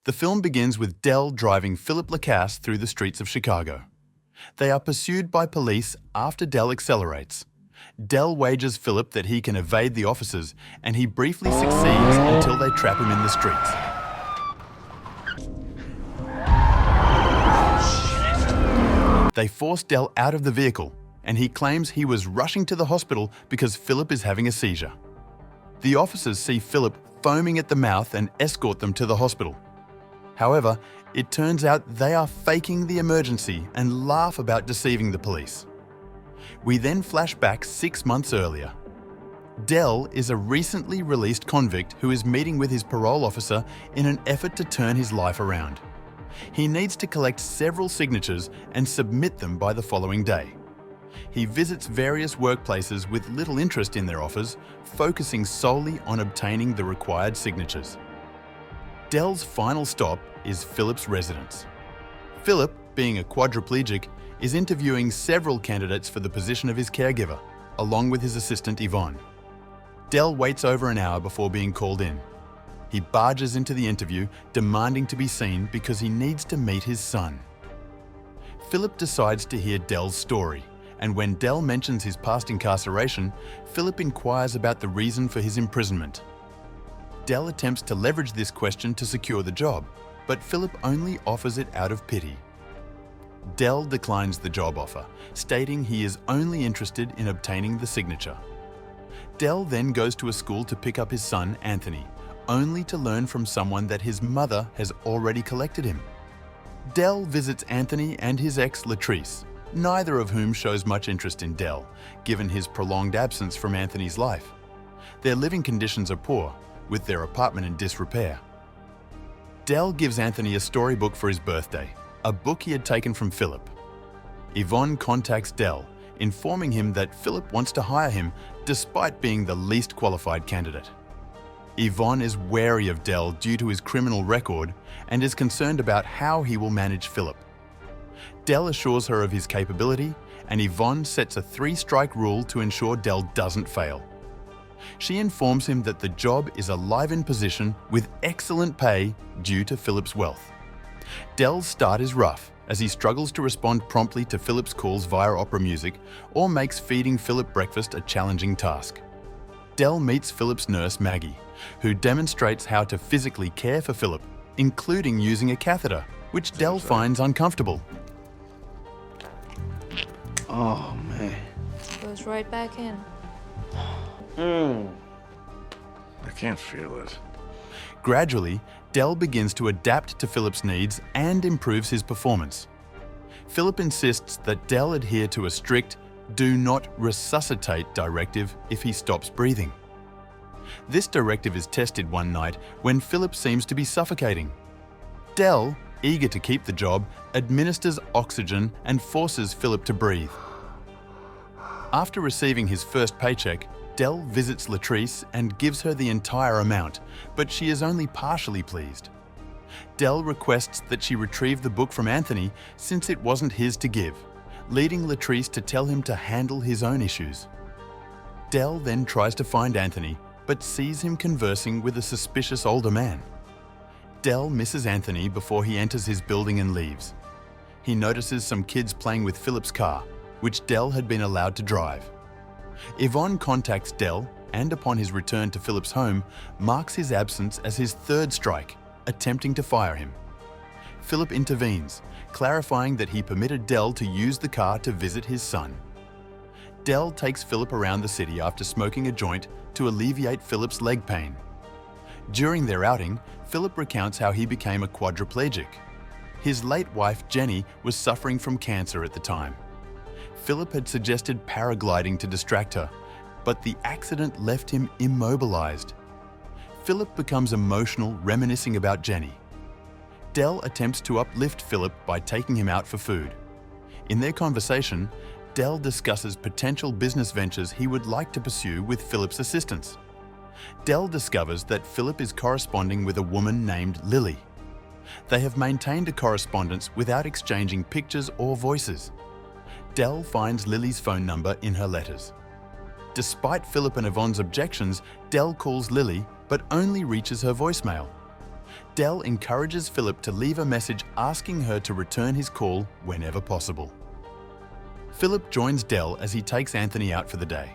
The film begins with Dell driving Philip Lacasse through the streets of Chicago. They are pursued by police after Dell accelerates. Dell wagers Philip that he can evade the officers, and he briefly succeeds until they trap him in the streets. They force Dell out of the vehicle, and he claims he was rushing to the hospital because Philip is having a seizure. The officers see Philip foaming at the mouth and escort them to the hospital. However, it turns out they are faking the emergency and laugh about deceiving the police. We then flash back 6 months earlier. Dell is a recently released convict who is meeting with his parole officer in an effort to turn his life around. He needs to collect several signatures and submit them by the following day. He visits various workplaces with little interest in their offers, focusing solely on obtaining the required signatures. Dell's final stop is Philip's residence. Philip, being a quadriplegic, is interviewing several candidates for the position of his caregiver, along with his assistant Yvonne. Dell waits over an hour before being called in. He barges into the interview, demanding to be seen because he needs to meet his son. Philip decides to hear Dell's story, and when Dell mentions his past incarceration, Philip inquires about the reason for his imprisonment. Dell attempts to leverage this question to secure the job, but Philip only offers it out of pity. Dell declines the job offer, stating he is only interested in obtaining the signature. Dell then goes to a school to pick up his son, Anthony, only to learn from someone that his mother has already collected him. Dell visits Anthony and his ex, Latrice, neither of whom shows much interest in Dell, given his prolonged absence from Anthony's life. Their living conditions are poor, with their apartment in disrepair. Dell gives Anthony a storybook for his birthday, a book he had taken from Philip. Yvonne contacts Dell, informing him that Philip wants to hire him despite being the least qualified candidate. Yvonne is wary of Dell due to his criminal record and is concerned about how he will manage Philip. Dell assures her of his capability, and Yvonne sets a 3-strike rule to ensure Dell doesn't fail. She informs him that the job is a live-in position with excellent pay due to Philip's wealth. Dell's start is rough, as he struggles to respond promptly to Philip's calls via opera music or makes feeding Philip breakfast a challenging task. Dell meets Philip's nurse, Maggie, who demonstrates how to physically care for Philip, including using a catheter, which Dell finds uncomfortable. Oh, man. Goes right back in. I can't feel it. Gradually, Dell begins to adapt to Philip's needs and improves his performance. Philip insists that Dell adhere to a strict "do not resuscitate" directive if he stops breathing. This directive is tested one night when Philip seems to be suffocating. Dell, eager to keep the job, administers oxygen and forces Philip to breathe. After receiving his first paycheck, Dell visits Latrice and gives her the entire amount, but she is only partially pleased. Dell requests that she retrieve the book from Anthony since it wasn't his to give, leading Latrice to tell him to handle his own issues. Dell then tries to find Anthony, but sees him conversing with a suspicious older man. Dell misses Anthony before he enters his building and leaves. He notices some kids playing with Philip's car, which Dell had been allowed to drive. Yvonne contacts Dell and, upon his return to Philip's home, marks his absence as his 3rd strike, attempting to fire him. Philip intervenes, clarifying that he permitted Dell to use the car to visit his son. Dell takes Philip around the city after smoking a joint to alleviate Philip's leg pain. During their outing, Philip recounts how he became a quadriplegic. His late wife, Jenny, was suffering from cancer at the time. Philip had suggested paragliding to distract her, but the accident left him immobilized. Philip becomes emotional, reminiscing about Jenny. Dell attempts to uplift Philip by taking him out for food. In their conversation, Dell discusses potential business ventures he would like to pursue with Philip's assistance. Dell discovers that Philip is corresponding with a woman named Lily. They have maintained a correspondence without exchanging pictures or voices. Dell finds Lily's phone number in her letters. Despite Philip and Yvonne's objections, Dell calls Lily, but only reaches her voicemail. Dell encourages Phillip to leave a message asking her to return his call whenever possible. Phillip joins Dell as he takes Anthony out for the day.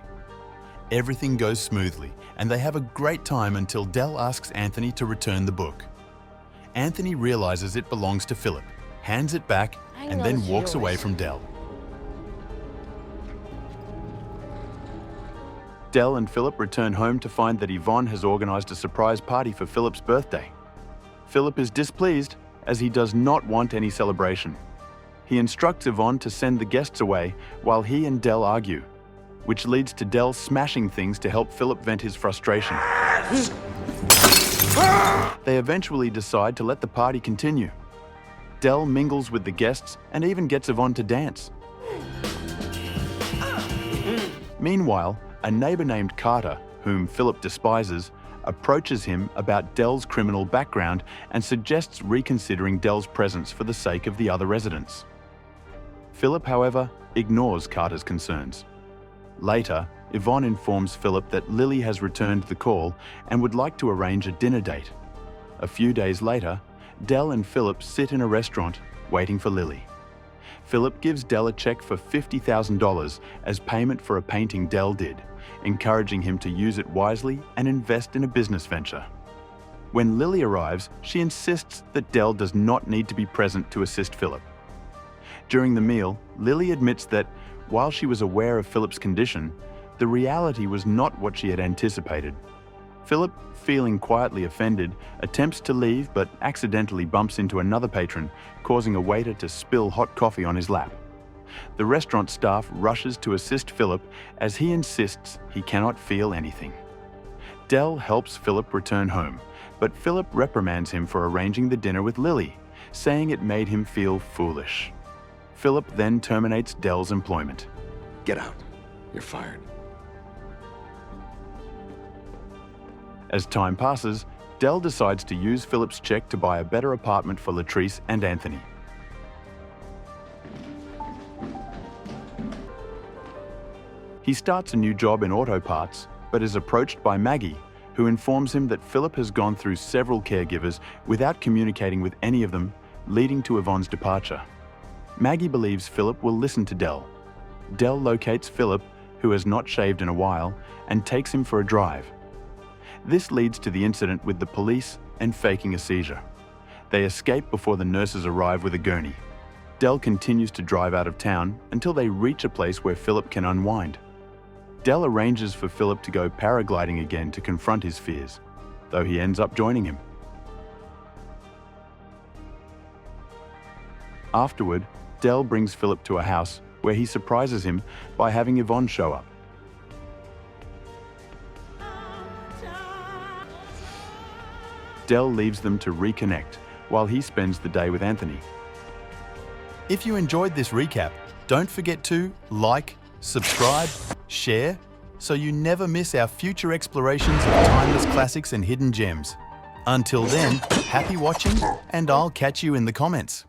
Everything goes smoothly, and they have a great time until Dell asks Anthony to return the book. Anthony realizes it belongs to Phillip, hands it back, and then walks away from Dell. Dell and Phillip return home to find that Yvonne has organized a surprise party for Phillip's birthday. Phillip is displeased as he does not want any celebration. He instructs Yvonne to send the guests away while he and Dell argue, which leads to Dell smashing things to help Phillip vent his frustration. They eventually decide to let the party continue. Dell mingles with the guests and even gets Yvonne to dance. Meanwhile, a neighbor named Carter, whom Phillip despises, approaches him about Dell's criminal background and suggests reconsidering Dell's presence for the sake of the other residents. Phillip, however, ignores Carter's concerns. Later, Yvonne informs Phillip that Lily has returned the call and would like to arrange a dinner date. A few days later, Dell and Phillip sit in a restaurant waiting for Lily. Phillip gives Dell a check for $50,000 as payment for a painting Dell did, encouraging him to use it wisely and invest in a business venture. When Lily arrives, she insists that Dell does not need to be present to assist Phillip. During the meal, Lily admits that, while she was aware of Phillip's condition, the reality was not what she had anticipated. Phillip, feeling quietly offended, attempts to leave but accidentally bumps into another patron, causing a waiter to spill hot coffee on his lap. The restaurant staff rushes to assist Phillip as he insists he cannot feel anything. Dell helps Phillip return home, but Phillip reprimands him for arranging the dinner with Lily, saying it made him feel foolish. Phillip then terminates Dell's employment. Get out. You're fired. As time passes, Dell decides to use Phillip's check to buy a better apartment for Latrice and Anthony. He starts a new job in auto parts, but is approached by Maggie, who informs him that Phillip has gone through several caregivers without communicating with any of them, leading to Yvonne's departure. Maggie believes Phillip will listen to Dell. Dell locates Phillip, who has not shaved in a while, and takes him for a drive. This leads to the incident with the police and faking a seizure. They escape before the nurses arrive with a gurney. Dell continues to drive out of town until they reach a place where Phillip can unwind. Dell arranges for Phillip to go paragliding again to confront his fears, though he ends up joining him. Afterward, Dell brings Phillip to a house where he surprises him by having Yvonne show up. Dell leaves them to reconnect while he spends the day with Anthony. If you enjoyed this recap, don't forget to like, subscribe, share, so you never miss our future explorations of timeless classics and hidden gems. Until then, happy watching, and I'll catch you in the comments.